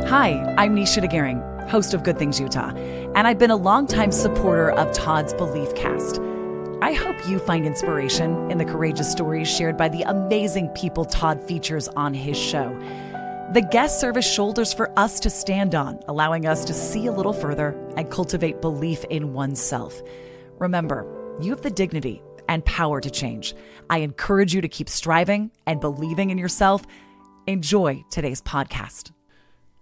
Hi, I'm Nisha DeGaring, host of Good Things Utah, and I've been a longtime supporter of Todd's Belief Cast. I hope you find inspiration in the courageous stories shared by the amazing people Todd features on his show. The guests serve as shoulders for us to stand on, allowing us to see a little further and cultivate belief in oneself. Remember, you have the dignity and power to change. I encourage you to keep striving and believing in yourself. Enjoy today's podcast.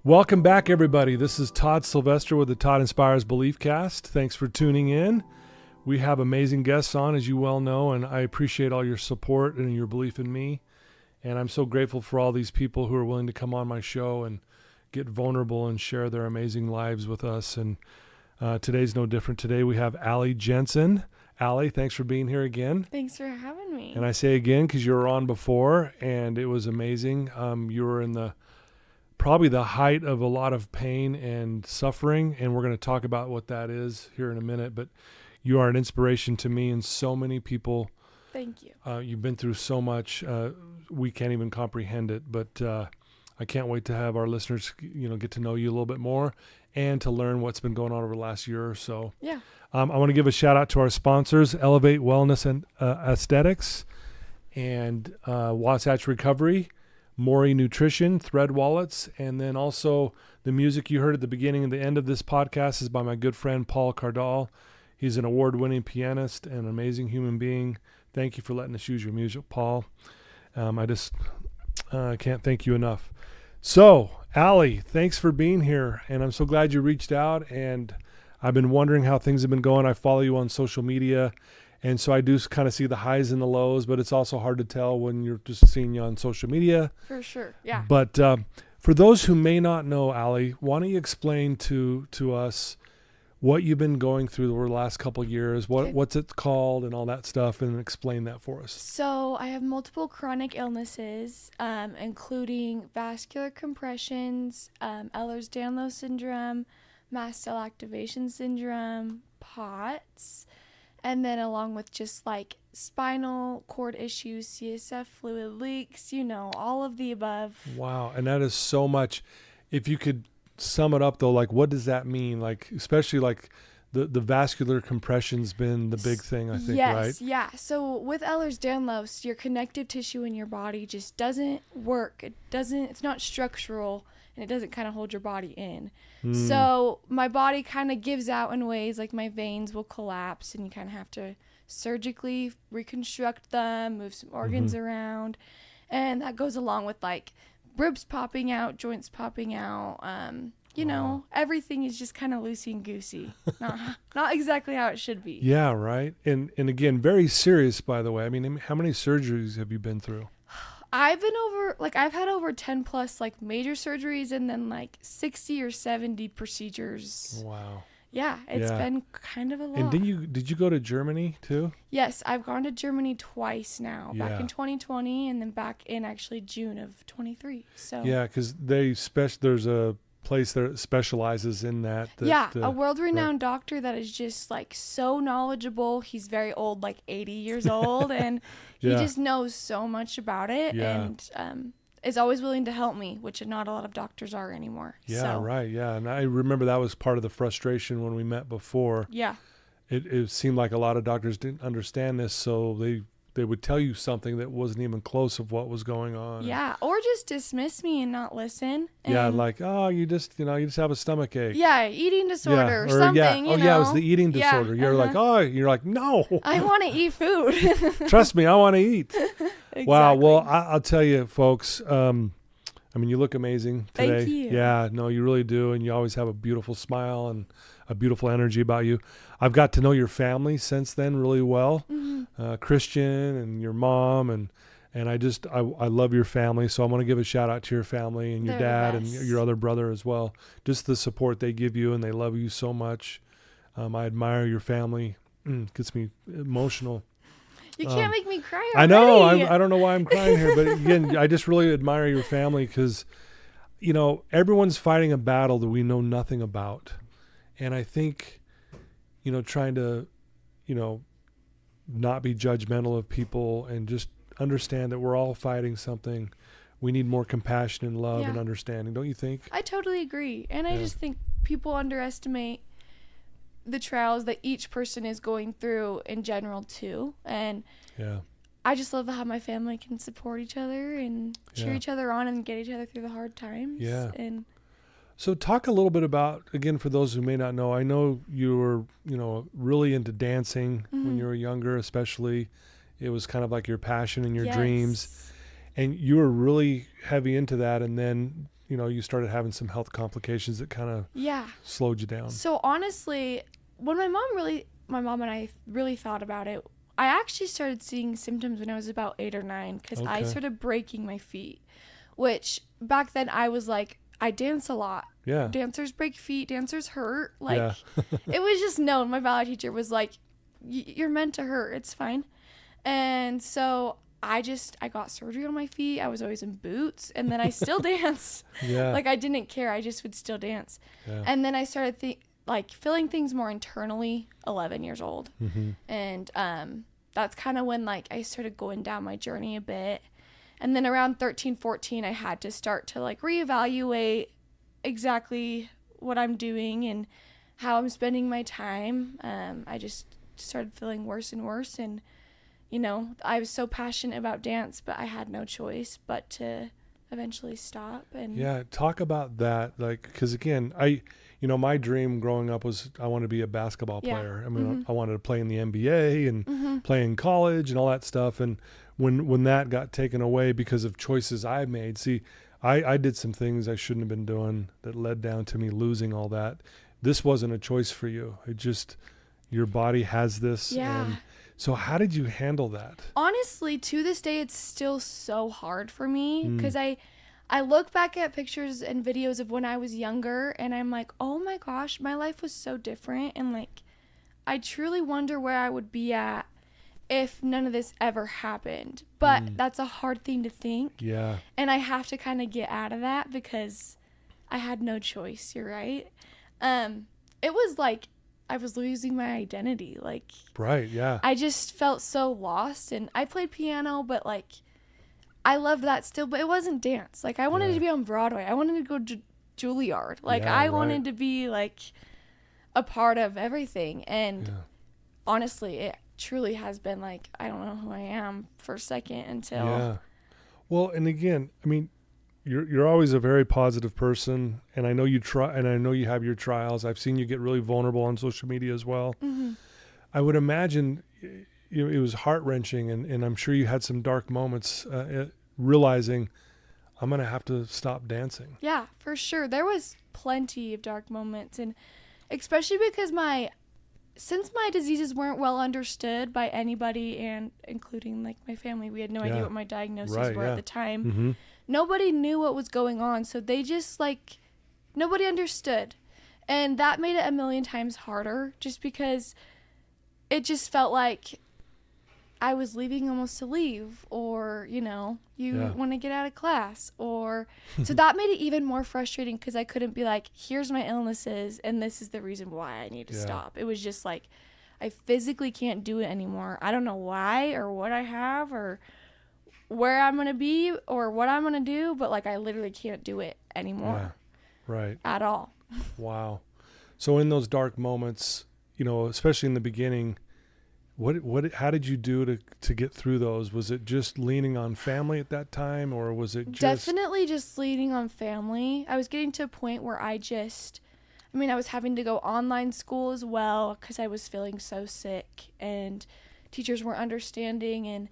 Welcome back, everybody. This is Todd Sylvester with the Todd Inspires Belief Cast. Thanks for tuning in. We have amazing guests on, as you well know, and I appreciate all your support and your belief in me. And I'm so grateful for all these people who are willing to come on my show and get vulnerable and share their amazing lives with us. And today's no different. Today we have Jensen. Allie, thanks for being here again. Thanks for having me. And I say again because you were on before, and it was amazing. You were in probably the height of a lot of pain and suffering, and we're going to talk about what that is here in a minute. But you are an inspiration to me and so many people. Thank you. You've been through so much. We can't even comprehend it, but I can't wait to have our listeners, get to know you a little bit more and to learn what's been going on over the last year or so. Yeah. I want to give a shout out to our sponsors, Elevate Wellness and Aesthetics, and Wasatch Recovery, Maury Nutrition, Thread Wallets, and then also the music you heard at the beginning and the end of this podcast is by my good friend Paul Cardall. He's an award-winning pianist and an amazing human being. Thank you for letting us use your music, Paul. I just can't thank you enough. So, Allie, thanks for being here, and I'm so glad you reached out, and I've been wondering how things have been going. I follow you on social media, and so I do kind of see the highs and the lows, but it's also hard to tell when you're just seeing you on social media. For sure, yeah. But for those who may not know, Allie, why don't you explain to us what you've been going through over the last couple of years, what's it called and all that stuff, and explain that for us. So I have multiple chronic illnesses, including vascular compressions, Ehlers-Danlos syndrome, mast cell activation syndrome, POTS, and then along with just like spinal cord issues, CSF fluid leaks, all of the above. Wow. And that is so much. If you could sum it up though, like what does that mean? Like, especially like the vascular compression's been the big thing, I think, right? Yes, yeah. So with Ehlers-Danlos, your connective tissue in your body just doesn't work. It's not structural, and it doesn't kind of hold your body in. So my body kind of gives out in ways like my veins will collapse, and you kind of have to surgically reconstruct them, move some organs around. And that goes along with like ribs popping out, joints popping out. Everything is just kind of loosey and goosey. Not exactly how it should be. Yeah, right. And again, very serious, by the way. I mean, how many surgeries have you been through? I've had over 10 plus like major surgeries and then like 60 or 70 procedures. Wow. Yeah, it's been kind of a lot. And did you go to Germany too? Yes, I've gone to Germany twice now. Yeah. Back in 2020 and then back in actually June of 23. So yeah, because there's a place that specializes in that. A world-renowned doctor that is just like so knowledgeable. He's very old, like 80 years old, and he just knows so much about it, and is always willing to help me, which not a lot of doctors are anymore. Yeah, right. Yeah, and I remember that was part of the frustration when we met before. Yeah, it seemed like a lot of doctors didn't understand this, so they would tell you something that wasn't even close of what was going on. Yeah, or just dismiss me and not listen. And like, oh, you just have a stomach ache. Yeah, eating disorder or something. Yeah, it was the eating disorder. You're like, no. I want to eat food. Trust me, I want to eat. Exactly. Wow. Well, I'll tell you, folks. You look amazing today. Thank you. Yeah, no, you really do, and you always have a beautiful smile and a beautiful energy about you. I've got to know your family since then really well, Christian and your mom, and I love your family. So I want to give a shout out to your family and your dad and your other brother as well. Just the support they give you, and they love you so much. I admire your family. Gets me emotional. You can't make me cry already. I know. I don't know why I'm crying here, but again, I just really admire your family because, everyone's fighting a battle that we know nothing about. And I think, trying to, not be judgmental of people and just understand that we're all fighting something we need more compassion and love Yeah. and understanding. Don't you think? I totally agree. And I Yeah. just think people underestimate the trials that each person is going through in general too. And Yeah. I just love how my family can support each other and cheer Yeah. each other on and get each other through the hard times. Yeah. And So talk a little bit about, again, for those who may not know, I know you were, really into dancing when you were younger, especially. It was kind of like your passion and your dreams. And you were really heavy into that. And then, you started having some health complications that kind of slowed you down. So honestly, when my mom and I really thought about it, I actually started seeing symptoms when I was about 8 or 9 because I started breaking my feet, which back then I was like, I dance a lot. Yeah. Dancers break feet. Dancers hurt. Like, Yeah. it was just known. My ballet teacher was like, you're meant to hurt. It's fine. And so I got surgery on my feet. I was always in boots. And then I still dance. Yeah. Like, I didn't care. I just would still dance. Yeah. And then I started feeling things more internally 11 years old. Mm-hmm. And that's kind of when, I started going down my journey a bit. And then around 13, 14, I had to start to reevaluate exactly what I'm doing and how I'm spending my time. I just started feeling worse and worse. And, I was so passionate about dance, but I had no choice but to eventually stop. And yeah, talk about that. Because again, my dream growing up was I wanted to be a basketball player. I mean, I wanted to play in the NBA and play in college and all that stuff. And when that got taken away because of choices I made, I did some things I shouldn't have been doing that led down to me losing all that. This wasn't a choice for you. It just, your body has this. Yeah. And so how did you handle that? Honestly, to this day, it's still so hard for me because I look back at pictures and videos of when I was younger and I'm like, oh my gosh, my life was so different. And I truly wonder where I would be at if none of this ever happened. But that's a hard thing to think. Yeah. And I have to kind of get out of that because I had no choice. You're right. It was like I was losing my identity. Right. Yeah. I just felt so lost. And I played piano, but I loved that still, but it wasn't dance. I wanted to be on Broadway. I wanted to go to Juilliard. I wanted to be a part of everything. And honestly, it truly has been I don't know who I am for a second until. Yeah. Well, and again, I mean, you're always a very positive person, and I know you try, and I know you have your trials. I've seen you get really vulnerable on social media as well. Mm-hmm. I would imagine it was heart-wrenching, and I'm sure you had some dark moments realizing I'm going to have to stop dancing. Yeah, for sure. There was plenty of dark moments, and especially because since my diseases weren't well understood by anybody, and including my family, we had no idea what my diagnoses were at the time. Mm-hmm. Nobody knew what was going on, so they just nobody understood. And that made it a million times harder just because it just felt like I was leaving almost to leave, or, you want to get out of class, or so that made it even more frustrating because I couldn't be here's my illnesses and this is the reason why I need to stop. It was just I physically can't do it anymore. I don't know why or what I have or where I'm going to be or what I'm going to do, but I literally can't do it anymore. Yeah. Right. At all. Wow. So in those dark moments, especially in the beginning, how did you do to get through those? Was it just leaning on family at that time, or was it just... Definitely just leaning on family. I was getting to a point where I was having to go online school as well because I was feeling so sick and teachers weren't understanding, and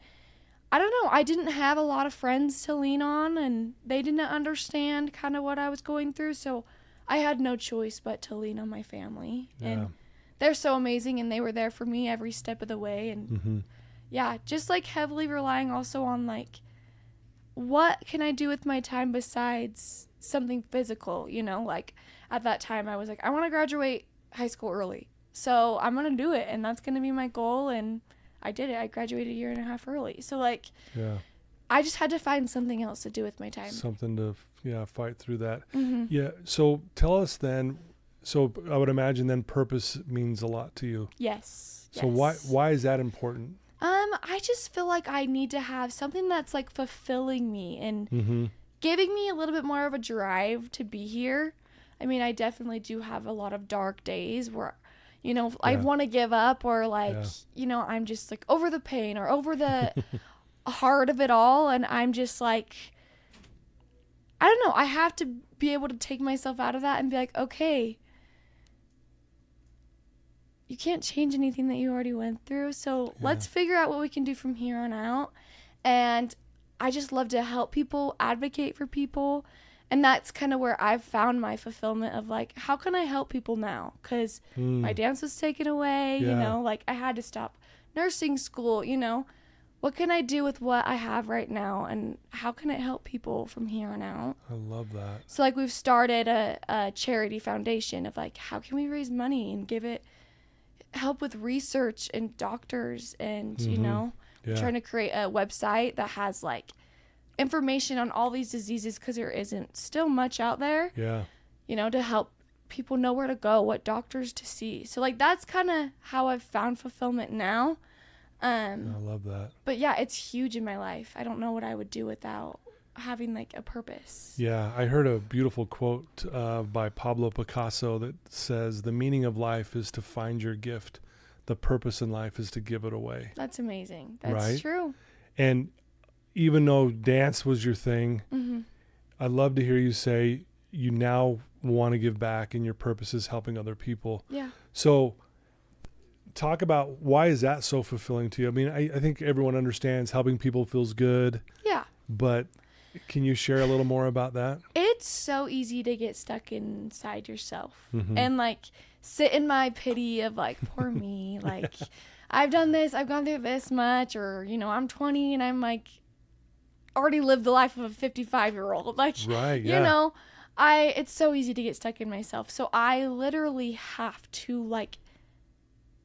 I don't know, I didn't have a lot of friends to lean on, and they didn't understand kind of what I was going through, so I had no choice but to lean on my family. Yeah. And they're so amazing, and they were there for me every step of the way. And just heavily relying also on what can I do with my time besides something physical, at that time I was I want to graduate high school early, so I'm going to do it, and that's going to be my goal. And I did it. I graduated a year and a half early. So I just had to find something else to do with my time. Something to fight through that. Mm-hmm. Yeah. So tell us then. So I would imagine then purpose means a lot to you. Yes. So why is that important? I just feel like I need to have something that's like fulfilling me and giving me a little bit more of a drive to be here. I mean, I definitely do have a lot of dark days where, you know, I want to give up, or like, you know, I'm just like over the pain or over the heart of it all. And I'm just like, I don't know. I have to be able to take myself out of that and be like, okay, you can't change anything that you already went through. So let's figure out what we can do from here on out. And I just love to help people, advocate for people. And that's kind of where I've found my fulfillment of like, how can I help people now? Because my dance was taken away, you know, like I had to stop nursing school, you know. What can I do with what I have right now? And how can it help people from here on out? I love that. So like we've started a charity foundation of like, how can we raise money and give it help with research and doctors and, you know, trying to create a website that has like information on all these diseases, because there isn't still much out there, you know, to help people know where to go, what doctors to see. So like that's kind of how I've found fulfillment now. I love that. But yeah, it's huge in my life. I don't know what I would do without having like a purpose. Yeah, I heard a beautiful quote by Pablo Picasso that says, the meaning of life is to find your gift. The purpose in life is to give it away. That's amazing. That's true. And even though dance was your thing, I'd love to hear you say you now want to give back and your purpose is helping other people. Yeah. So talk about why is that so fulfilling to you? I mean, I think everyone understands helping people feels good. Yeah. But can you share a little more about that? It's so easy to get stuck inside yourself and like sit in my pity of like, poor me. Like I've done this, I've gone through this much, or, you know, I'm 20 and I'm like already lived the life of a 55-year-old. Like, you know, it's so easy to get stuck in myself. So I literally have to like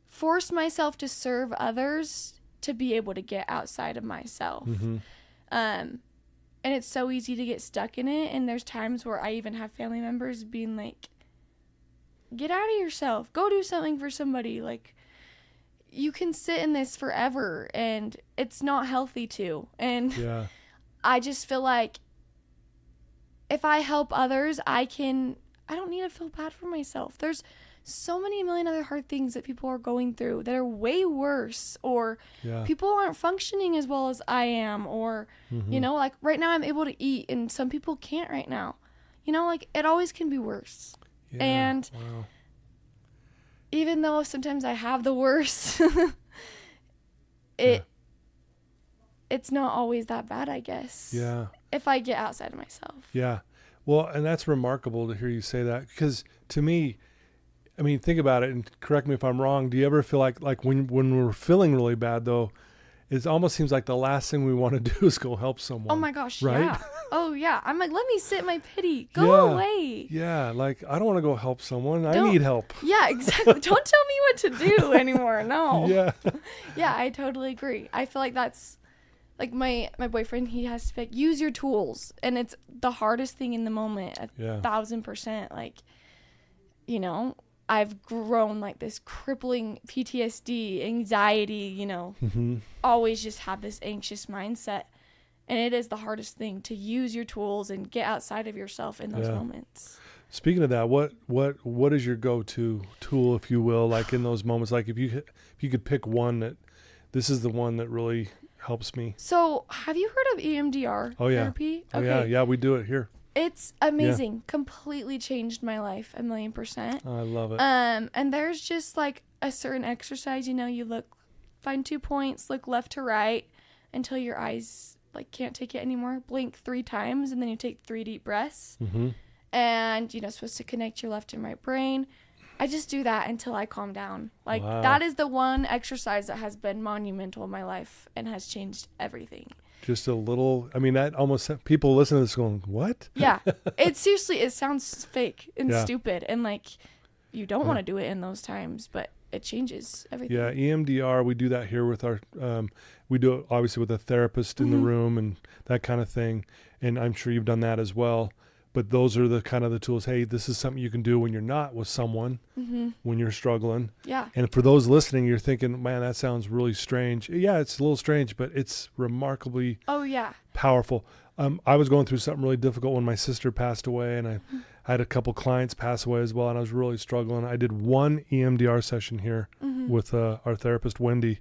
force myself to serve others to be able to get outside of myself. And it's so easy to get stuck in it. And there's times where I even have family members being like, get out of yourself, go do something for somebody. Like, you can sit in this forever and it's not healthy to. And I just feel like if I help others, I don't need to feel bad for myself. There's so many million other hard things that people are going through that are way worse, or people aren't functioning as well as I am, or, you know, like right now I'm able to eat and some people can't right now, you know, like it always can be worse. And even though sometimes I have the worst, it's not always that bad, I guess. If I get outside of myself. Well, and that's remarkable to hear you say that, because to me, I mean, think about it and correct me if I'm wrong. Do you ever feel like when we're feeling really bad though, it almost seems like the last thing we want to do is go help someone. Oh my gosh. Right? Yeah. Oh yeah. I'm like, let me sit in my pity. Go away. Yeah. Like, I don't want to go help someone. I need help. Yeah, exactly. Don't tell me what to do anymore. No. Yeah, I totally agree. I feel like that's like my boyfriend, he has to be like, use your tools. And it's the hardest thing in the moment, 1,000%. Like, you know, I've grown like this crippling PTSD, anxiety, you know, always just have this anxious mindset. And it is the hardest thing to use your tools and get outside of yourself in those moments. Speaking of that, what is your go-to tool, if you will, like in those moments? Like if you could pick one that this is the one that really helps me. So have you heard of EMDR therapy? Yeah, we do it here. It's amazing. Completely changed my life 1,000,000%. I love it. And there's just like a certain exercise, you know, you find 2 points, look left to right until your eyes like can't take it anymore. Blink 3 times and then you take 3 deep breaths. And you know, supposed to connect your left and right brain. I just do that until I calm down. Like that is the one exercise that has been monumental in my life and has changed everything. Just a little, I mean, that almost, people listen to this going, what? Yeah. It sounds fake and stupid. And like, you don't want to do it in those times, but it changes everything. Yeah. EMDR, we do that here with our, we do it obviously with a therapist in the room and that kind of thing. And I'm sure you've done that as well. but those are the kind of the tools. Hey, this is something you can do when you're not with someone, when you're struggling. Yeah. And for those listening, you're thinking, man, that sounds really strange. Yeah, it's a little strange, but it's remarkably powerful. I was going through something really difficult when my sister passed away, and I had a couple clients pass away as well, and I was really struggling. I did one EMDR session here with our therapist, Wendy,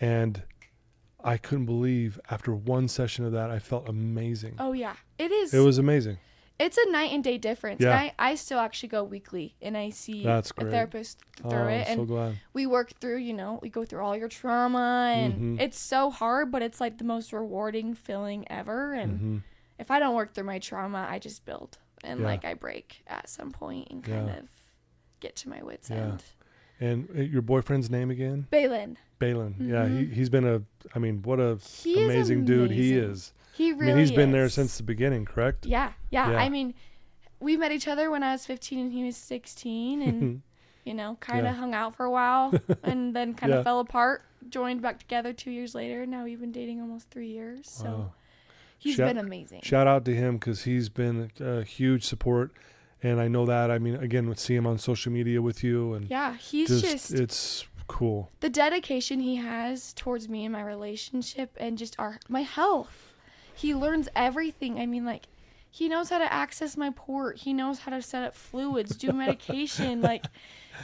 and I couldn't believe after one session of that, I felt amazing. Oh, yeah. It is. It was amazing. It's a night and day difference. Yeah. And I still actually go weekly, and I see a That's great. therapist through it. I'm so And glad. we work through, we go through all your trauma, and it's so hard, but it's like the most rewarding feeling ever. And if I don't work through my trauma, I just build, and like I break at some point and kind of get to my wits end. And your boyfriend's name again? Balin. Yeah, he's been what a amazing dude he is. He really he's been there is. since the beginning, correct? Yeah. I mean, we met each other when I was 15 and he was 16, and kind of hung out for a while, and then kind of fell apart. Joined back together 2 years later. Now we've been dating almost 3 years. So he's been amazing. Shout out to him, because he's been a huge support, and I know that. I mean, again, see him on social media with you, and he's just it's cool. The dedication he has towards me and my relationship, and just my health. He learns everything. I mean, like, he knows how to access my port. He knows how to set up fluids, do medication. Like,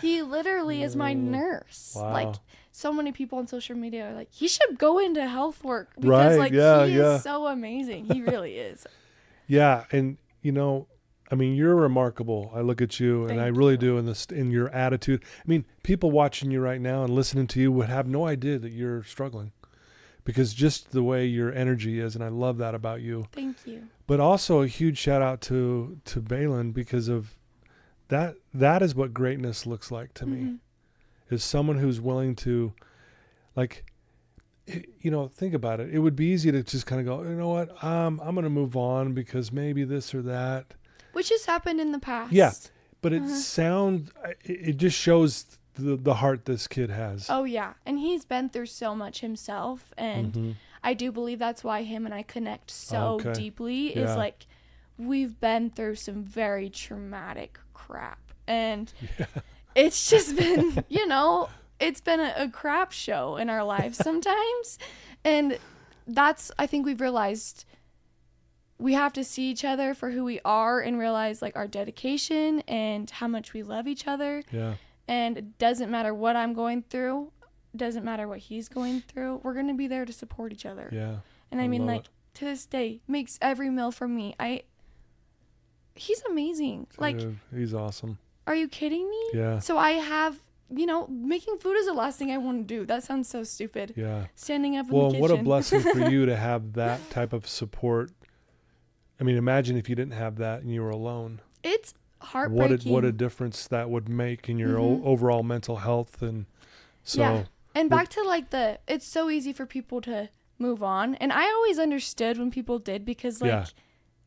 he literally is my nurse. Wow. Like, so many people on social media are like, he should go into health work, because he is so amazing. He really is. Yeah, and you're remarkable. I look at you, and I really do in your attitude. I mean, people watching you right now and listening to you would have no idea that you're struggling, because just the way your energy is, and I love that about you. Thank you. But also a huge shout out to Balin, because of that. That is what greatness looks like to me, is someone who's willing to, like, think about it. It would be easy to just kind of go, you know what, I'm going to move on because maybe this or that. Which has happened in the past. Yeah, but it just shows the heart this kid has. Oh, yeah. And he's been through so much himself. And I do believe that's why him and I connect so deeply. Is like, we've been through some very traumatic crap. And it's just been, it's been a crap show in our lives sometimes. And I think we've realized we have to see each other for who we are, and realize, like, our dedication and how much we love each other. Yeah. And it doesn't matter what I'm going through. It doesn't matter what he's going through. We're going to be there to support each other. Yeah. And I mean, like, to this day, makes every meal for me. He's amazing. Dude, like, he's awesome. Are you kidding me? Yeah. So I have, making food is the last thing I want to do. That sounds so stupid. Yeah. Standing up in the kitchen. Well, what a blessing for you to have that type of support. I mean, imagine if you didn't have that and you were alone. It's heartbreaking. What a difference that would make in your overall mental health. And so. Yeah. And back to, like, it's so easy for people to move on. And I always understood when people did, because, like,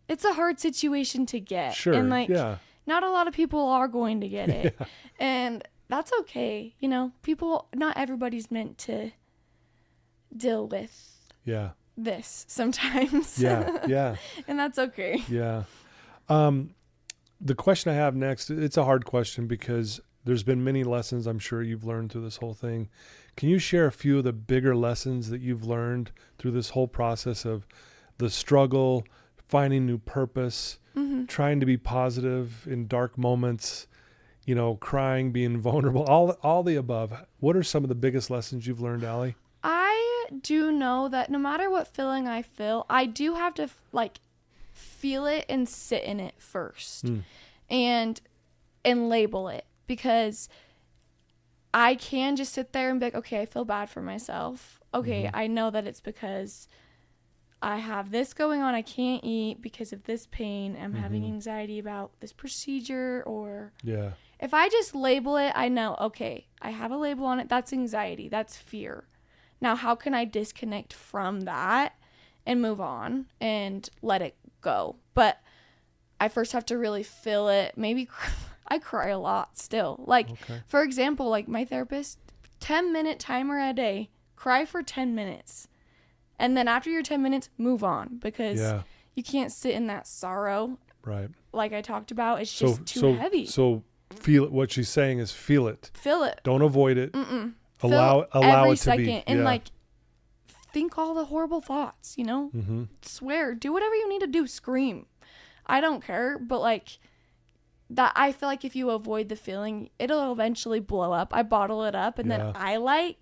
it's a hard situation to get. Sure. And, like, not a lot of people are going to get it. And that's okay. Not everybody's meant to deal with this sometimes. Yeah. And that's okay. Yeah. The question I have next, it's a hard question, because there's been many lessons I'm sure you've learned through this whole thing. Can you share a few of the bigger lessons that you've learned through this whole process of the struggle, finding new purpose, trying to be positive in dark moments, crying, being vulnerable, all the above? What are some of the biggest lessons you've learned, Allie? I do know that no matter what feeling I feel, I do have to feel it and sit in it first, and label it, because I can just sit there and be like, okay, I feel bad for myself. Okay, I know that it's because I have this going on. I can't eat because of this pain. I'm having anxiety about this procedure. Or if I just label it, I know, okay, I have a label on it. That's anxiety. That's fear. Now, how can I disconnect from that and move on and let it go? But I first have to really feel it. Maybe I cry a lot still. For example, like, my therapist, 10-minute timer a day, cry for 10 minutes. And then after your 10 minutes, move on, because you can't sit in that sorrow Right. like I talked about, it's just too heavy. So feel it. What she's saying is feel it. Feel it. Don't avoid it. Allow every it to second, be. and yeah. like think all the horrible thoughts, you know? Swear, do whatever you need to do, scream. I don't care, but like that, I feel like if you avoid the feeling, it'll eventually blow up. I bottle it up, and then I like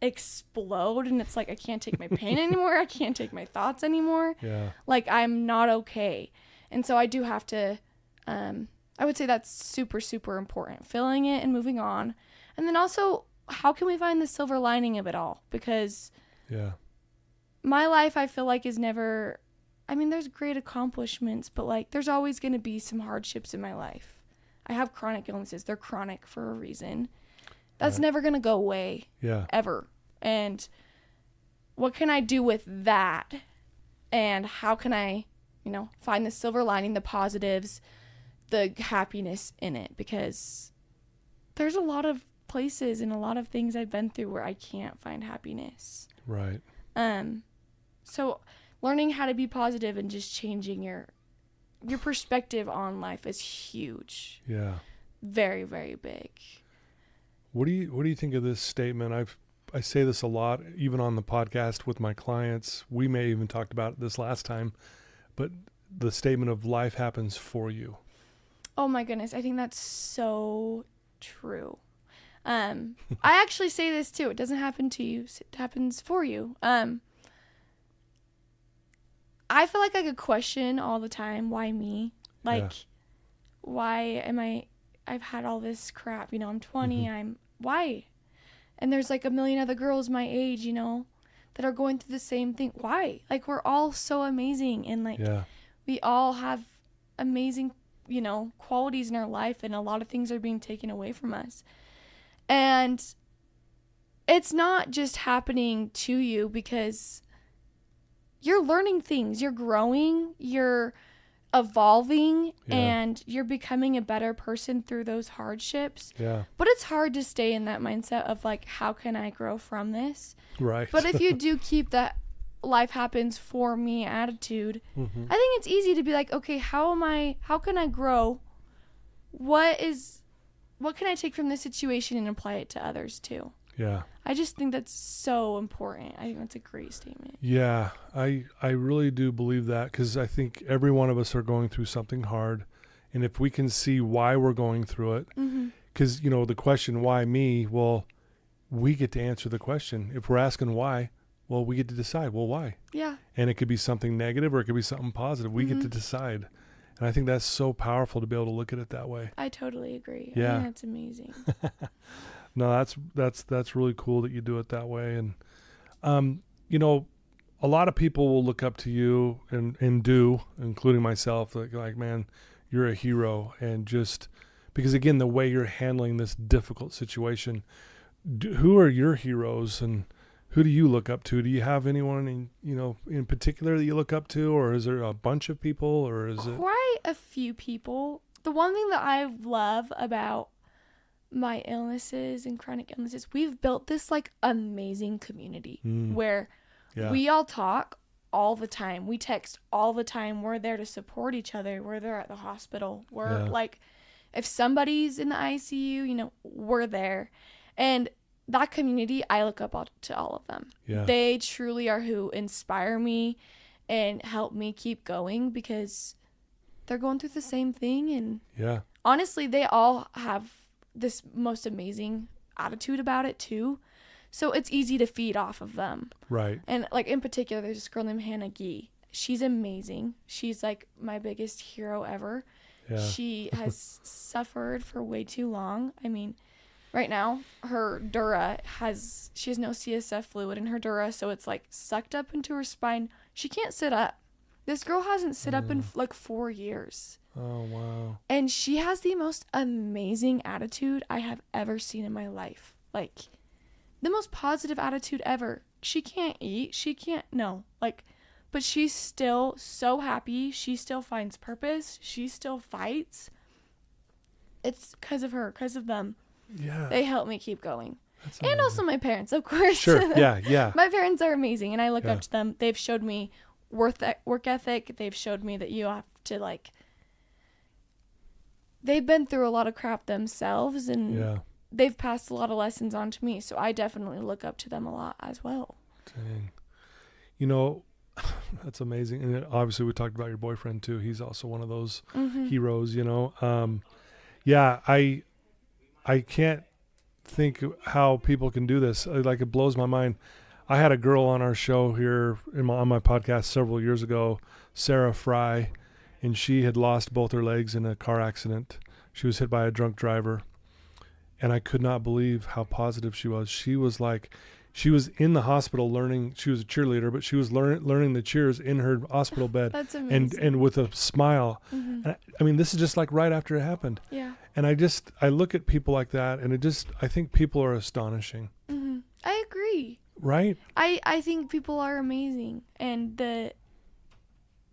explode, and it's like I can't take my pain anymore. I can't take my thoughts anymore. Yeah. Like I'm not okay. And so I do have to, I would say that's super, super important. Feeling it and moving on. And then also, how can we find the silver lining of it all? Because my life, I feel like, is never, I mean, there's great accomplishments, but like there's always going to be some hardships in my life. I have chronic illnesses. They're chronic for a reason. That's never going to go away. Ever. And what can I do with that? And how can I, you know, find the silver lining, the positives, the happiness in it? Because there's a lot of places and a lot of things I've been through where I can't find happiness. Right. So learning how to be positive and just changing your perspective on life is huge. Yeah. Very, very big. What do you think of this statement? I say this a lot, even on the podcast with my clients. We may even talked about this last time, but the statement of life happens for you. Oh my goodness. I think that's so true. I actually say this too. It doesn't happen to you. It happens for you. I feel like I could question all the time, why me? Like, why am I've had all this crap, you know, I'm 20, why? And there's like a million other girls my age, you know, that are going through the same thing. Why? Like, we're all so amazing, and like, we all have amazing, you know, qualities in our life, and a lot of things are being taken away from us. And it's not just happening to you because you're learning things, you're growing, you're evolving, and you're becoming a better person through those hardships. But it's hard to stay in that mindset of like, how can I grow from this? Right. But if you do keep that life happens for me attitude, I think it's easy to be like, okay, how can I grow? What can I take from this situation and apply it to others too? Yeah. I just think that's so important. I think that's a great statement. Yeah, I really do believe that, because I think every one of us are going through something hard. And if we can see why we're going through it, because, you know, the question, why me? Well, we get to answer the question. If we're asking why, well, we get to decide, well, why? Yeah. And it could be something negative or it could be something positive. We get to decide. And I think that's so powerful to be able to look at it that way. I totally agree. Yeah. I think that's amazing. No, that's really cool that you do it that way. And, you know, a lot of people will look up to you and do, including myself, like, man, you're a hero. And just because, again, the way you're handling this difficult situation, who are your heroes and who do you look up to? Do you have anyone in particular that you look up to, or is there a bunch of people, or is it quite a few people? The one thing that I love about my illnesses and chronic illnesses, we've built this like amazing community where we all talk all the time. We text all the time. We're there to support each other. We're there at the hospital. We're like, if somebody's in the ICU, you know, we're there. And that community, I look up to all of them. Yeah. They truly are who inspire me and help me keep going, because they're going through the same thing. And honestly, they all have this most amazing attitude about it too. So it's easy to feed off of them. Right. And like in particular, there's this girl named Hannah Gee. She's amazing. She's like my biggest hero ever. Yeah. She has suffered for way too long. I mean, right now, her dura she has no CSF fluid in her dura, so it's like sucked up into her spine. She can't sit up. This girl hasn't sit up in like 4 years. Oh, wow. And she has the most amazing attitude I have ever seen in my life. Like, the most positive attitude ever. She can't eat. But she's still so happy. She still finds purpose. She still fights. It's because of her, because of them. Yeah. They help me keep going. And also my parents, of course. Sure. Yeah. My parents are amazing, and I look up to them. They've showed me work ethic. They've showed me that you have to like they've been through a lot of crap themselves, and Yeah. they've passed a lot of lessons on to me. So I definitely look up to them a lot as well. Dang. You know, that's amazing. And obviously we talked about your boyfriend too. He's also one of those heroes, you know. Yeah, I can't think how people can do this. Like, it blows my mind. I had a girl on our show here on my podcast several years ago, Sarah Fry, and she had lost both her legs in a car accident. She was hit by a drunk driver, and I could not believe how positive she was. She was like, she was in the hospital learning. She was a cheerleader, but she was learning the cheers in her hospital bed. That's amazing. And with a smile. And I mean, this is just like right after it happened. Yeah. And I look at people like that, and I think people are astonishing. I agree. Right? I think people are amazing, and the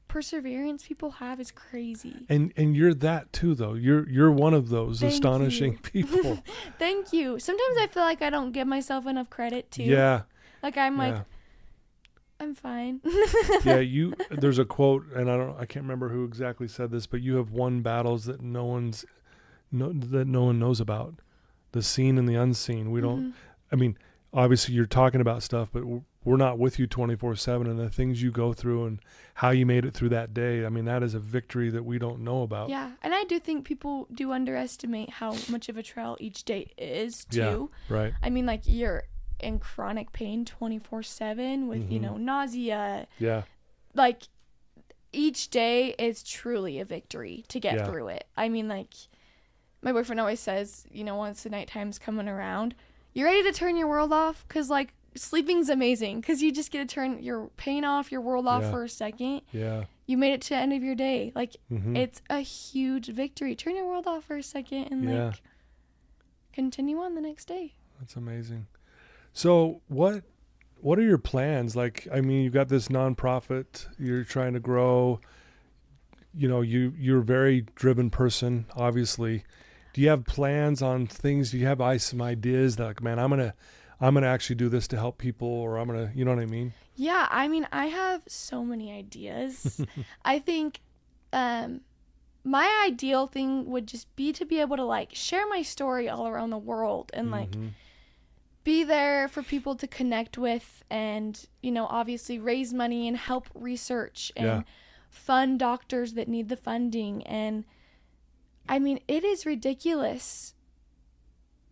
perseverance people have is crazy. And you're that too, though. You're one of those Thank astonishing you. people. Thank you. Sometimes I feel like I don't give myself enough credit too. Yeah. Like I'm Yeah. like, I'm fine. Yeah, there's a quote, and I can't remember who exactly said this, but you have won battles that no one knows about. The seen and the unseen. We don't, I mean, obviously you're talking about stuff, but we're not with you 24/7, and the things you go through and how you made it through that day. I mean, that is a victory that we don't know about. Yeah, and I do think people do underestimate how much of a trial each day is too. Yeah, right. I mean, like, you're in chronic pain 24/7 with, nausea. Yeah. Like, each day is truly a victory to get through it. I mean, like, my boyfriend always says, once the nighttime's coming around, you're ready to turn your world off, because, like, sleeping's amazing, because you just get to turn your pain off, your world off for a second. Yeah. You made it to the end of your day. Like, it's a huge victory. Turn your world off for a second and, like, continue on the next day. That's amazing. So what are your plans? Like, I mean, you've got this nonprofit you're trying to grow. You're a very driven person, obviously. Do you have plans on things? Do you have some ideas that, like, man, I'm gonna actually do this to help people, or I'm gonna, you know what I mean? Yeah, I mean, I have so many ideas. I think my ideal thing would just be to be able to, like, share my story all around the world and, like, be there for people to connect with, and, obviously raise money and help research and fund doctors that need the funding. And I mean, it is ridiculous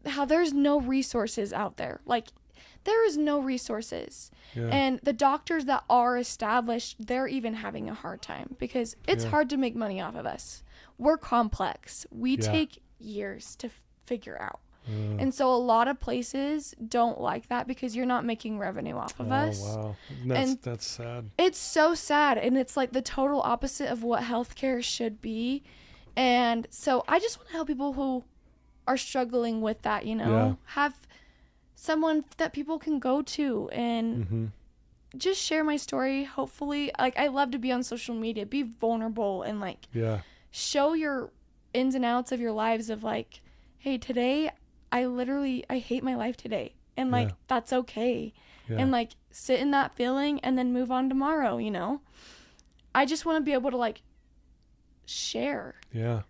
how there's no resources out there. Like, there is no resources. Yeah. And the doctors that are established, they're even having a hard time, because it's hard to make money off of us. We're complex. We take years to figure out. And so a lot of places don't like that, because you're not making revenue off of us. Oh, wow. That's sad. It's so sad. And it's like the total opposite of what healthcare should be. And so I just want to help people who are struggling with that, have someone that people can go to and just share my story. Hopefully, like, I love to be on social media, be vulnerable, and, like, show your ins and outs of your lives of, like, hey, today I hate my life today, and, like, that's okay. And, like, sit in that feeling and then move on tomorrow. I just want to be able to, like, share. Yeah.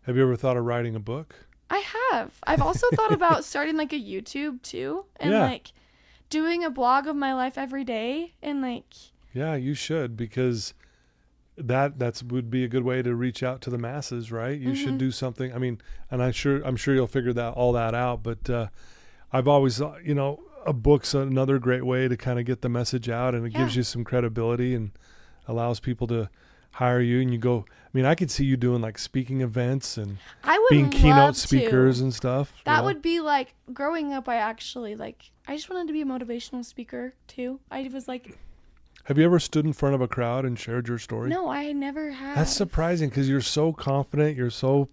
Have you ever thought of writing a book? I have. I've also thought about starting, like, a YouTube too, and like doing a blog of my life every day, and, like, yeah, you should, because that would be a good way to reach out to the masses, right? You should do something. I mean, and I'm sure you'll figure all that out, but I've always a book's another great way to kind of get the message out, and it gives you some credibility and allows people to hire you, and you go. I mean, I could see you doing, like, speaking events and being keynote speakers and stuff. That would be, like, growing up. I just wanted to be a motivational speaker too. I was like, have you ever stood in front of a crowd and shared your story? No, I never have. That's surprising, because you're so confident. You're so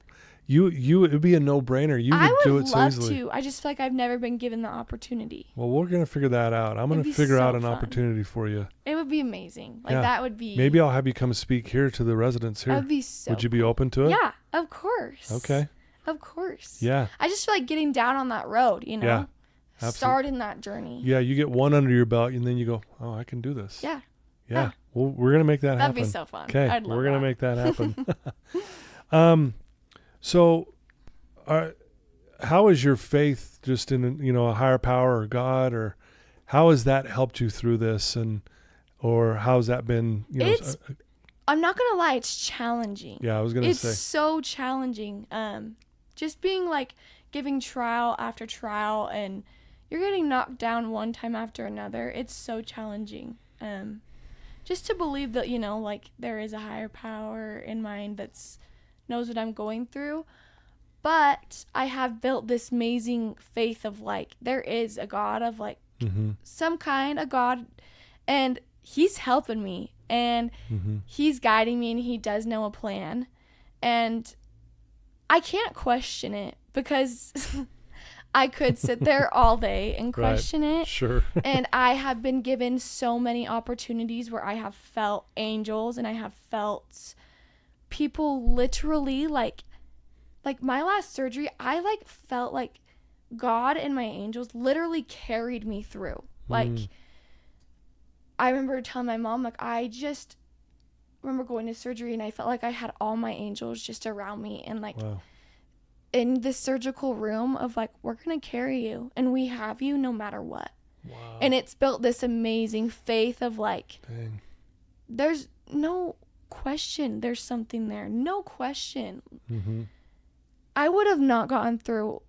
it'd be a no-brainer. You would do it so easily. I would love to. I just feel like I've never been given the opportunity. Well, we're going to figure that out. I'm going to figure out an opportunity for you. It would be amazing. Like, that would be... Maybe I'll have you come speak here to the residents here. That would be so Would you be open to it? Yeah, of course. Okay. Of course. Yeah. I just feel like getting down on that road, Yeah. Absolutely. Starting that journey. Yeah, you get one under your belt, and then you go, oh, I can do this. Yeah. Yeah. Well, we're going to make that happen. That'd be so fun. Okay, I'd love we're going to make that happen. So, how is your faith just in, a higher power or God, or how has that helped you through this, or how's that been, I'm not going to lie, it's challenging. Yeah, I was going to say. It's so challenging. Just being like giving trial after trial, and you're getting knocked down one time after another. It's so challenging. Just to believe that, like there is a higher power in mind that's knows what I'm going through. But I have built this amazing faith of like, there is a God of like some kind of God, and he's helping me, and he's guiding me, and he does know a plan. And I can't question it, because I could sit there all day and question it. Sure. And I have been given so many opportunities where I have felt angels, and I have felt people literally like my last surgery, I like felt like God and my angels literally carried me through. Like, I remember telling my mom, like, I just remember going to surgery, and I felt like I had all my angels just around me, and like in this surgical room of like, we're gonna carry you, and we have you no matter what. Wow. And it's built this amazing faith of like, dang, there's no question there's something there, no question. I would have not gotten through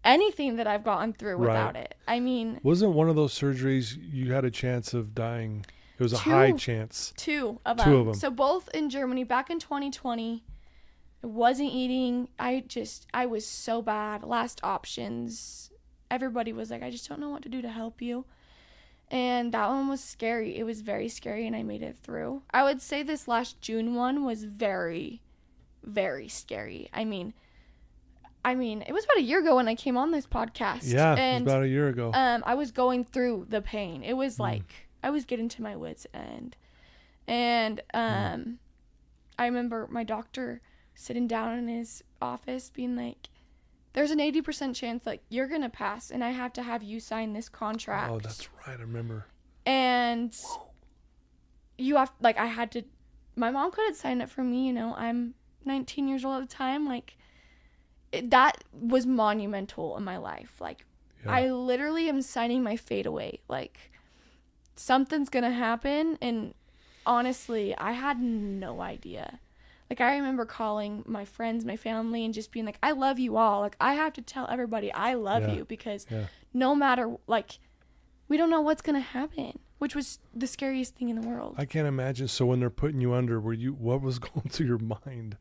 anything that I've gotten through without it. I mean, wasn't one of those surgeries you had a chance of dying? It was a high chance. Two of them. So both in Germany back in 2020. I wasn't eating. I was so bad. Last options. Everybody was like, I just don't know what to do to help you. And that one was scary. It was very scary, and I made it through. I would say this last June one was very, very scary. I mean, it was about a year ago when I came on this podcast. Yeah, and, it was about a year ago. I was going through the pain. It was like I was getting to my wit's end. And I remember my doctor sitting down in his office being like, there's an 80% chance like you're going to pass, and I have to have you sign this contract. Oh, that's right. I remember. And you have, like, I had to, my mom couldn't sign it for me. I'm 19 years old at the time. Like, that was monumental in my life. Like, I literally am signing my fate away. Like, something's gonna happen, and honestly, I had no idea. Like, I remember calling my friends, my family, and just being like, I love you all. Like, I have to tell everybody I love you, because no matter, like, we don't know what's gonna happen, which was the scariest thing in the world. I can't imagine. So when they're putting you under, what was going through your mind?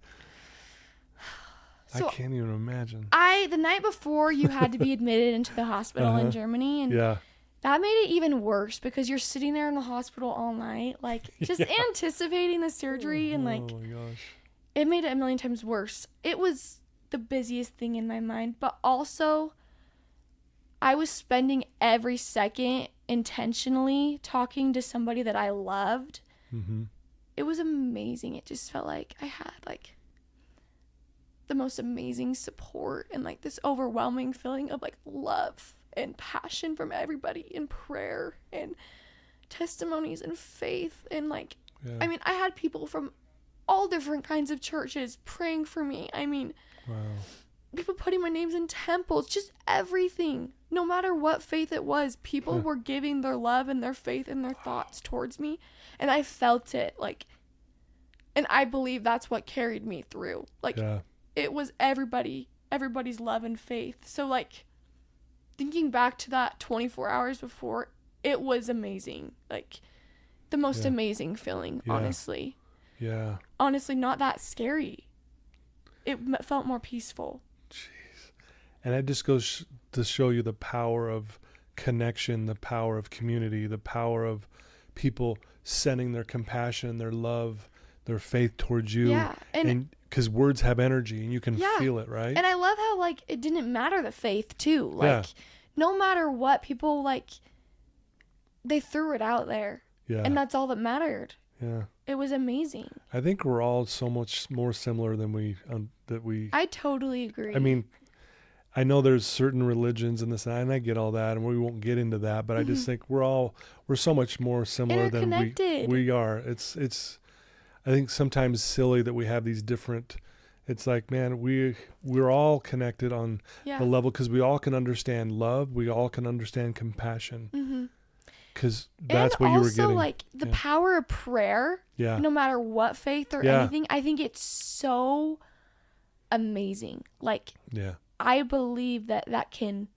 So I can't even imagine. The night before, you had to be admitted into the hospital in Germany, and that made it even worse, because you're sitting there in the hospital all night, like, just anticipating the surgery, and like, oh my gosh, it made it a million times worse. It was the busiest thing in my mind, but also I was spending every second intentionally talking to somebody that I loved. It was amazing. It just felt like I had like the most amazing support, and like this overwhelming feeling of like love and passion from everybody, and prayer and testimonies and faith, and like I mean, I had people from all different kinds of churches praying for me. I mean, people putting my names in temples, just everything. No matter what faith it was, people were giving their love and their faith and their thoughts towards me, and I felt it, like, and I believe that's what carried me through. Like, it was everybody's love and faith. So like, thinking back to that 24 hours before, it was amazing. Like, the most amazing feeling, honestly. Yeah. Honestly, not that scary. It felt more peaceful. Jeez. And it just goes to show you the power of connection, the power of community, the power of people sending their compassion, their love, their faith towards you. Yeah. And because words have energy, and you can feel it, right? And I love how, like, it didn't matter the faith, too. Like, no matter what, people, like, they threw it out there. Yeah. And that's all that mattered. Yeah. It was amazing. I think we're all so much more similar than we. I totally agree. I mean, I know there's certain religions and this, and I get all that, and we won't get into that, but I just think we're so much more similar than we are. It's I think sometimes silly that we have these different It's like, man, we're all connected on the level, because we all can understand love. We all can understand compassion. Because that's what you were getting. And also, like, the power of prayer, no matter what faith or anything, I think it's so amazing. Like, I believe that can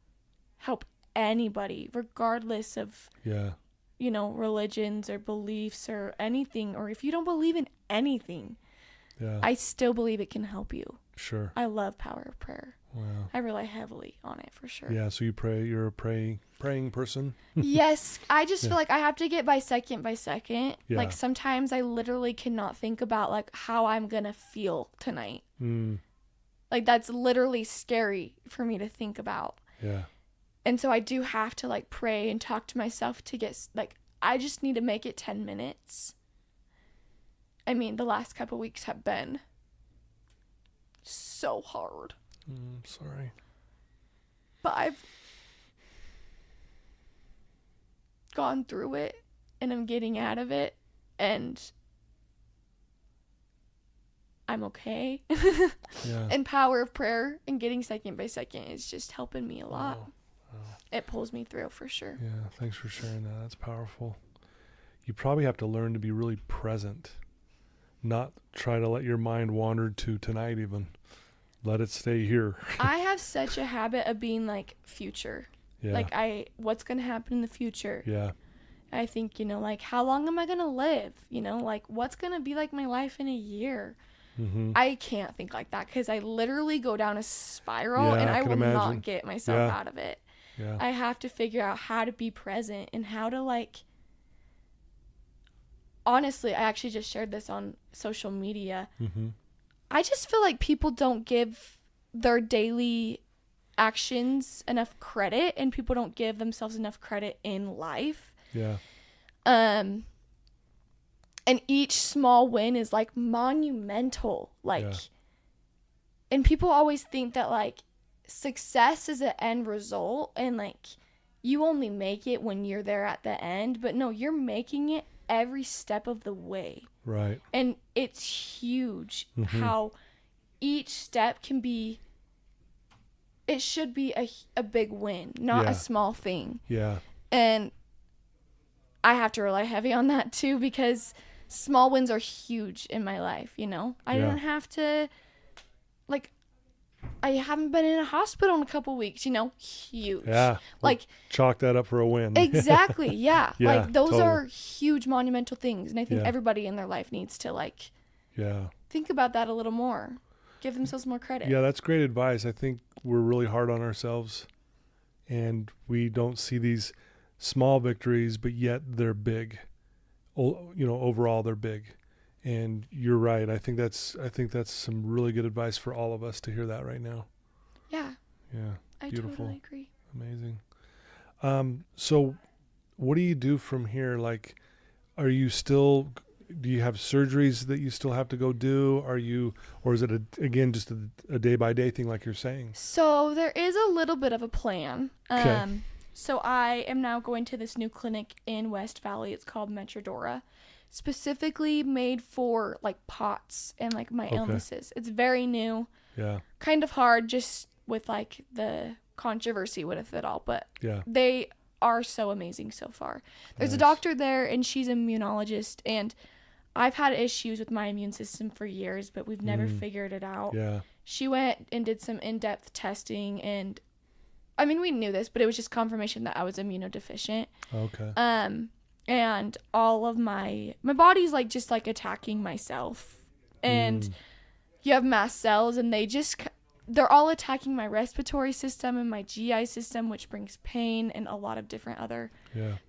help anybody, regardless of, you know, religions or beliefs or anything, or if you don't believe in anything. I still believe it can help you. Sure. I love power of prayer. Wow. I rely heavily on it for sure. Yeah, so you pray, you're a praying person? Yes, I just feel like I have to get by second. Yeah. Like sometimes I literally cannot think about like how I'm going to feel tonight. Like that's literally scary for me to think about. Yeah. And so I do have to like pray and talk to myself to get like, I just need to make it 10 minutes. I mean, the last couple weeks have been so hard. Sorry. But I've gone through it and I'm getting out of it and I'm okay. And power of prayer and getting second by second is just helping me a lot. Wow. It pulls me through for sure. Yeah, thanks for sharing that. That's powerful. You probably have to learn to be really present. Not try to let your mind wander to tonight even. Let it stay here. I have such a habit of being like future. Yeah. Like what's going to happen in the future. Yeah. I think, you know, like how long am I going to live? You know, like what's going to be like my life in a year? I can't think like that because I literally go down a spiral and I will not get myself out of it. Yeah. I have to figure out how to be present and how to like, honestly, I actually just shared this on social media. I just feel like people don't give their daily actions enough credit and people don't give themselves enough credit in life. Yeah. And each small win is like monumental. Like, and people always think that like success is an end result and like you only make it when you're there at the end. But no, you're making it every step of the way. Right. And it's huge how each step can be, it should be a big win, not a small thing. Yeah. And I have to rely heavy on that too because small wins are huge in my life, you know? I don't have to, like, I haven't been in a hospital in a couple weeks, you know? Huge. Yeah. Like, chalk that up for a win. Exactly. Yeah. Like, those totally. are huge monumental things. And I think everybody in their life needs to, like, think about that a little more. Give themselves more credit. Yeah, that's great advice. I think we're really hard on ourselves and we don't see these small victories, but yet they're big. You know, overall they're big. And you're right. I think that's some really good advice for all of us to hear that right now. Yeah. Yeah. I Beautiful. totally agree. Amazing. So what do you do from here? Like, do you have surgeries that you still have to go do? Or is it again, just a day by day thing like you're saying? So there is a little bit of a plan. Okay. So I am now going to this new clinic in West Valley. It's called Metrodora. Specifically made for like POTS and like my illnesses. It's very new. Yeah. Kind of hard just with like the controversy with it all, but they are so amazing so far. There's a doctor there and she's an immunologist and I've had issues with my immune system for years, but we've never figured it out. Yeah. She went and did some in-depth testing and I mean, we knew this, but it was just confirmation that I was immunodeficient. Okay. And all of my body's like just like attacking myself and you have mast cells and they're all attacking my respiratory system and my GI system, which brings pain and a lot of different other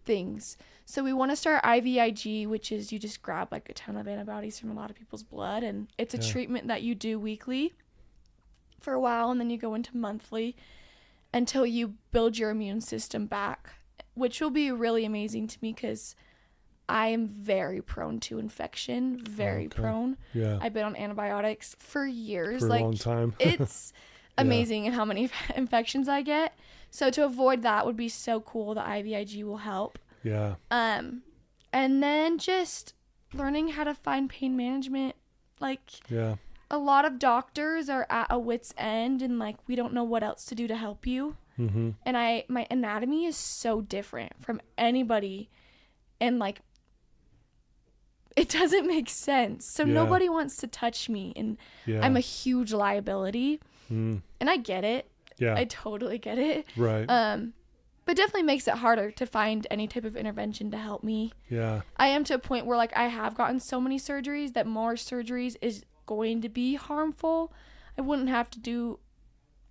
things. So we want to start IVIG, which is you just grab like a ton of antibodies from a lot of people's blood and it's a treatment that you do weekly for a while and then you go into monthly until you build your immune system back, which will be really amazing to me because I am very prone to infection, very prone. Yeah. I've been on antibiotics for years. For like, a long time. It's amazing how many infections I get. So to avoid that would be so cool. The IVIG will help. Yeah. And then just learning how to find pain management. Like, a lot of doctors are at a wit's end and like we don't know what else to do to help you. Mm-hmm. And my anatomy is so different from anybody, and like it doesn't make sense. So nobody wants to touch me, and I'm a huge liability. And I get it. Yeah. I totally get it. Right. But definitely makes it harder to find any type of intervention to help me. Yeah. I am to a point where like I have gotten so many surgeries that more surgeries is going to be harmful. I wouldn't have to do,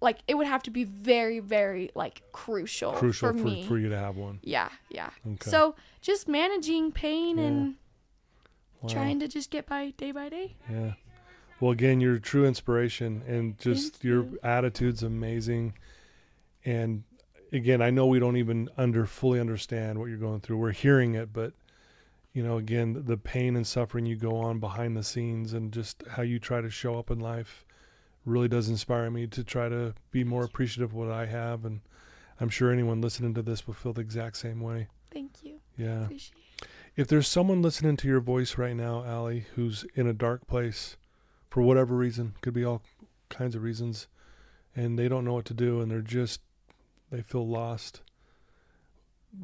like, it would have to be very, very like crucial for me. For you to have one. Yeah. Okay. So just managing pain and Wow. trying to just get by day. Yeah. Well, again, you're a true inspiration, and just your attitude's amazing. And again, I know we don't even fully understand what you're going through. We're hearing it, but you know, again, the pain and suffering you go on behind the scenes and just how you try to show up in life really does inspire me to try to be more appreciative of what I have. And I'm sure anyone listening to this will feel the exact same way. Thank you. Yeah. Appreciate it. If there's someone listening to your voice right now, Allie, who's in a dark place for whatever reason, could be all kinds of reasons, and they don't know what to do, and they feel lost.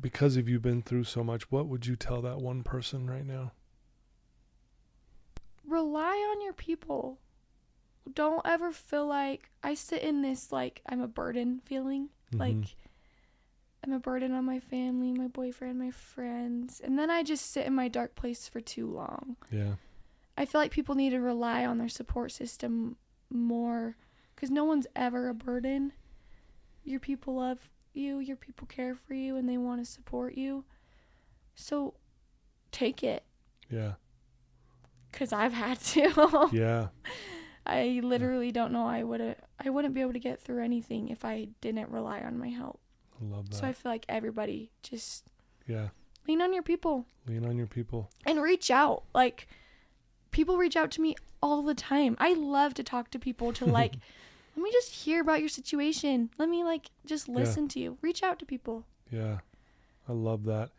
Because of you've been through so much, what would you tell that one person right now? Rely on your people. Don't ever feel like I sit in this like I'm a burden feeling. Mm-hmm. Like I'm a burden on my family, my boyfriend, my friends. And then I just sit in my dark place for too long. Yeah. I feel like people need to rely on their support system more, because no one's ever a burden. Your people love you, your people care for you, and they want to support you. So take it. Yeah. Because I've had to. Yeah. I literally don't know. I wouldn't be able to get through anything if I didn't rely on my help. I love that. So I feel like everybody just yeah. lean on your people. Lean on your people. And reach out. Like, people reach out to me all the time. I love to talk to people to like, let me just hear about your situation. Let me like just listen to you. Reach out to people. Yeah. I love that.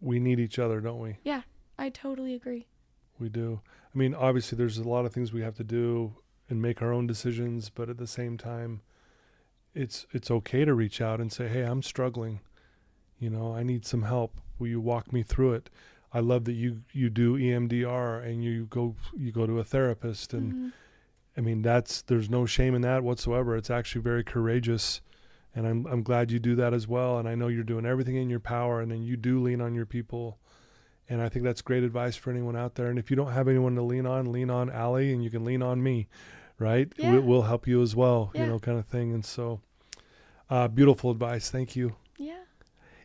We need each other, don't we? Yeah, I totally agree. We do. I mean, obviously there's a lot of things we have to do and make our own decisions, but at the same time, it's okay to reach out and say, hey, I'm struggling. You know, I need some help. Will you walk me through it? I love that you do EMDR and you go to a therapist, and I mean, there's no shame in that whatsoever. It's actually very courageous, and I'm glad you do that as well. And I know you're doing everything in your power, and then you do lean on your people. And I think that's great advice for anyone out there. And if you don't have anyone to lean on Allie, and you can lean on me, right? Yeah. We'll help you as well, Yeah. you know, kind of thing. And so, beautiful advice. Thank you. Yeah.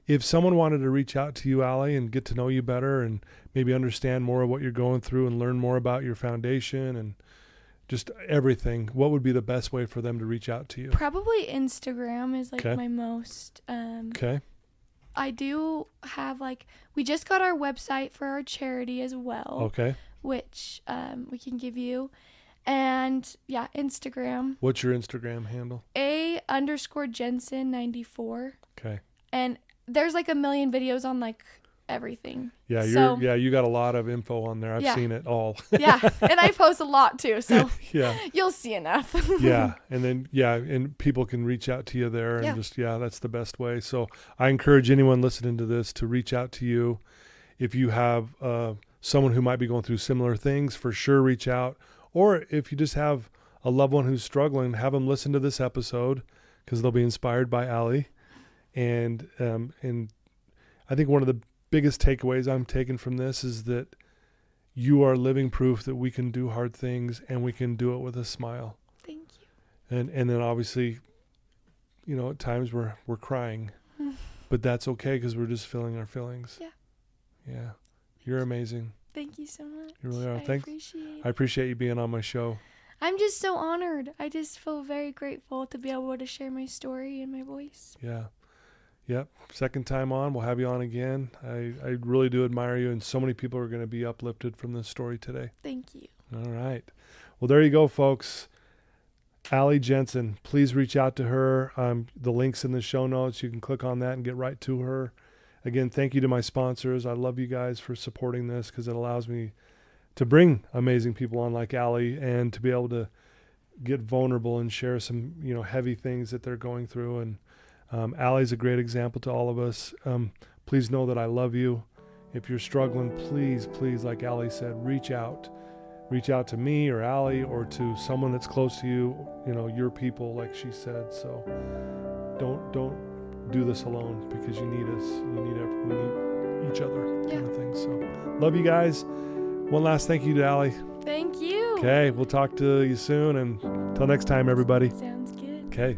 If someone wanted to reach out to you, Allie, and get to know you better and maybe understand more of what you're going through and learn more about your foundation and just everything, what would be the best way for them to reach out to you? Probably Instagram is like Okay. my most Okay. I do have like, we just got our website for our charity as well. Okay. Which we can give you. And yeah, Instagram. What's your Instagram handle? _Jensen 94. Okay. And there's like a million videos on like everything. Yeah, So- you got a lot of info on there. I've Yeah. seen it all. Yeah. And I post a lot too, so Yeah. you'll see enough. Yeah. And then, and people can reach out to you there and Yeah. that's the best way. So I encourage anyone listening to this to reach out to you. If you have someone who might be going through similar things, for sure, reach out. Or if you just have a loved one who's struggling, have them listen to this episode because they'll be inspired by Allie. And I think one of the biggest takeaways I'm taking from this is that you are living proof that we can do hard things and we can do it with a smile. Thank you. And then obviously, you know, at times we're crying, but that's okay because we're just feeling our feelings. Yeah. Yeah. You're amazing. Thank you so much. You really are. I I appreciate you being on my show. I'm just so honored. I just feel very grateful to be able to share my story and my voice. Yeah. Yep. Second time on, we'll have you on again. I really do admire you, and so many people are going to be uplifted from this story today. Thank you. All right. Well, there you go, folks. Allie Jensen, please reach out to her. The link's in the show notes. You can click on that and get right to her. Again, thank you to my sponsors. I love you guys for supporting this because it allows me to bring amazing people on like Allie, and to be able to get vulnerable and share some, heavy things that they're going through. And Allie's a great example to all of us. Please know that I love you. If you're struggling, please, like Allie said, reach out to me or Allie or to someone that's close to you, your people, like she said. So don't do this alone, because you need us. We need each other, kind of thing. So love you guys. One last thank you to Allie. Thank you. Okay, we'll talk to you soon, and until next time, everybody. Sounds good. Okay.